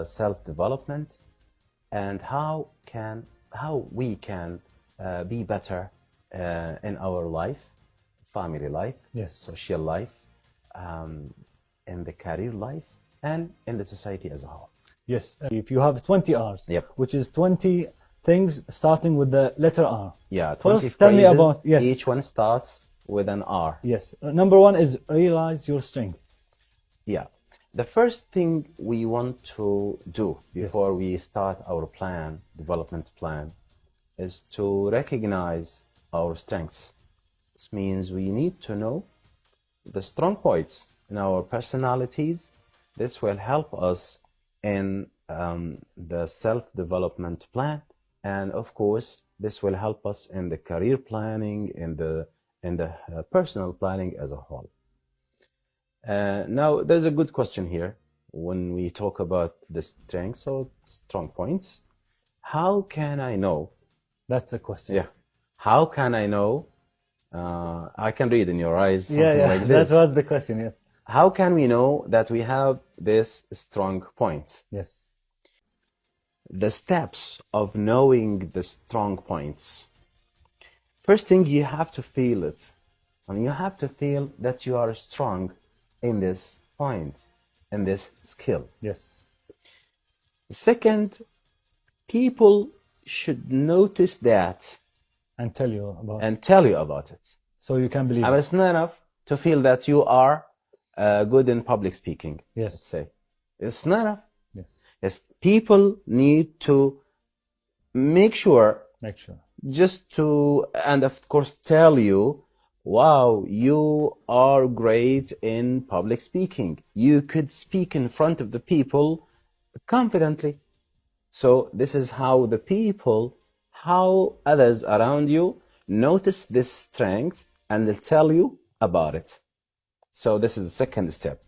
self-development and how we can be better in our life, family life, Yes. social life, in the career life, and in the society as a whole. Yes. If you have 20 R's, Yep. which is 20 things starting with the letter R. Yeah, 20 First, tell me phrases, about, yes. each one starts with an R. Yes. Number one is realize your strength. Yeah. The first thing we want to do before we start our plan, development plan, is to recognize our strengths. This means we need to know the strong points in our personalities. This will help us in the self-development plan, and of course, this will help us in the career planning, in the personal planning as a whole. Now, there's a good question here when we talk about the strengths or strong points. How can I know? That's the question. Yeah. How can I know? I can read in your eyes something like this. That was the question, yes. How can we know that we have this strong point? Yes. The steps of knowing the strong points. First thing, you have to feel it. I mean, you have to feel that you are strong in this point, in this skill. Yes. Second, people should notice that And tell you about it. So you can believe I mean, it. it's not enough to feel that you are good in public speaking. Yes. Let's say. It's not enough. Yes. Yes, people need to make sure, just to, and of course tell you, wow, you are great in public speaking. You could speak in front of the people confidently. So this is how the people, how others around you notice this strength and they'll tell you about it. So this is the second step.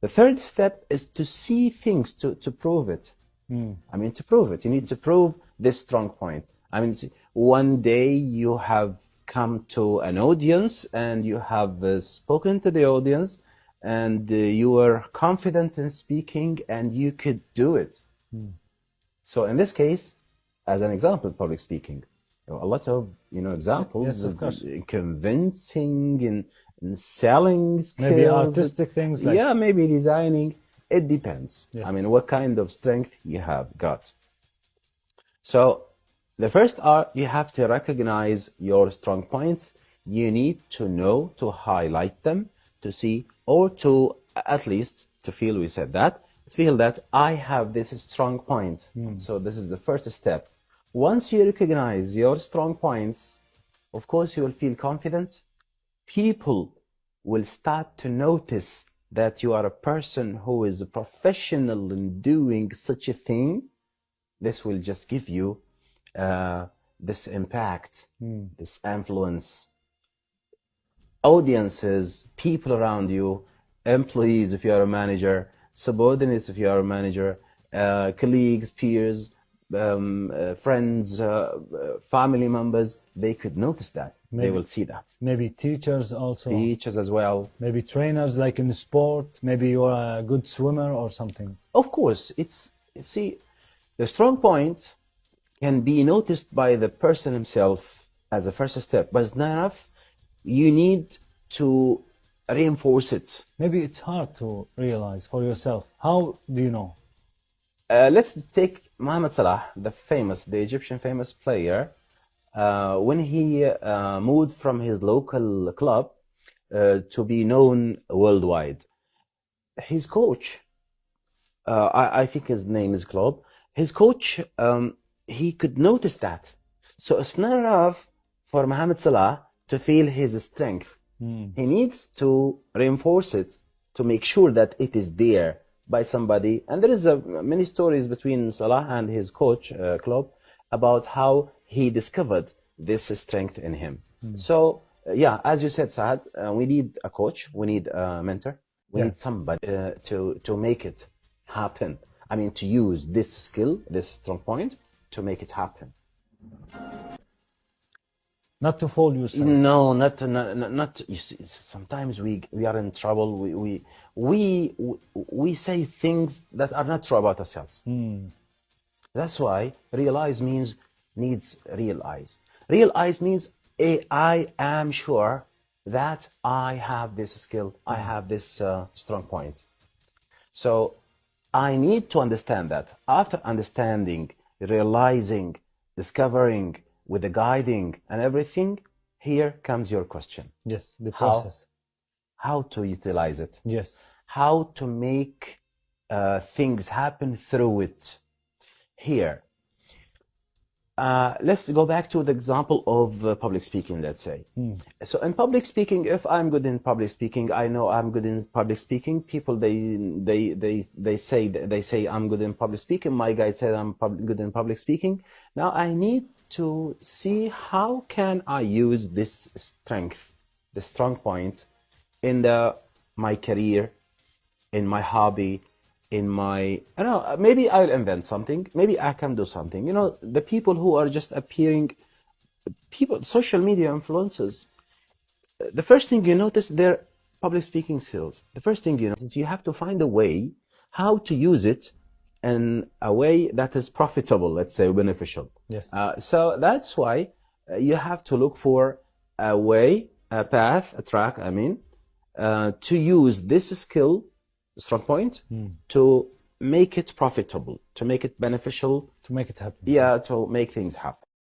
The third step is to see things, to prove it. I mean, to prove it. You need to prove this strong point. I mean, one day you have come to an audience and you have spoken to the audience and you were confident in speaking and you could do it. So in this case, as an example, public speaking, there are a lot of examples of course. Convincing and selling skills. Maybe artistic things like... Yeah, maybe designing. It depends. Yes. I mean, what kind of strength you have got. So the first are, you have to recognize your strong points. You need to know, to highlight them, to see, or to at least to feel, we said that, feel that I have this strong point. So this is the first step. Once you recognize your strong points, of course you will feel confident. People will start to notice that you are a person who is a professional in doing such a thing. This will just give you this impact, this influence. Audiences, people around you, employees if you are a manager, subordinates if you are a manager, colleagues, peers, friends, family members, they could notice that. They will see that. Maybe teachers also. Teachers as well. Maybe trainers, like in sport. Maybe you are a good swimmer or something. Of course, see, the strong point can be noticed by the person himself as a first step, but it's not enough. You need to reinforce it. Maybe it's hard to realize for yourself. How do you know? Let's take Mohamed Salah, the Egyptian famous player. When he moved from his local club to be known worldwide, his coach, I think his name is Klopp, his coach, he could notice that. So it's not enough for Mohamed Salah to feel his strength. He needs to reinforce it to make sure that it is there by somebody. And there is many stories between Salah and his coach, Klopp, about how he discovered this strength in him. So, yeah, as you said, Saad, we need a coach, we need a mentor, we need somebody to make it happen. I mean, to use this skill, this strong point, to make it happen. Not to fool yourself. No, not. You see, sometimes we are in trouble. We say things that are not true about ourselves. That's why realize needs realize. Realize means I am sure that I have this skill, I have this strong point. So I need to understand that. After understanding, realizing, discovering, with the guiding and everything, here comes your question. Yes, the process. How to utilize it. Yes. How to make things happen through it. Here, let's go back to the example of public speaking, let's say. So in public speaking, if I'm good in public speaking, I know I'm good in public speaking. People, they say I'm good in public speaking. My guide said I'm good in public speaking. Now I need to see how can I use this strength, the strong point, in my career, in my hobby, in my, I don't know, maybe I'll invent something, maybe I can do something. You know, the people who are just appearing, social media influencers, the first thing you notice, their public speaking skills. The first thing you notice, you have to find a way how to use it in a way that is profitable, let's say, beneficial. Yes. So that's why you have to look for a way, a path, a track, I mean, to use this skill, strong point, to make it profitable, to make it beneficial, to make it happen. Yeah, to make things happen.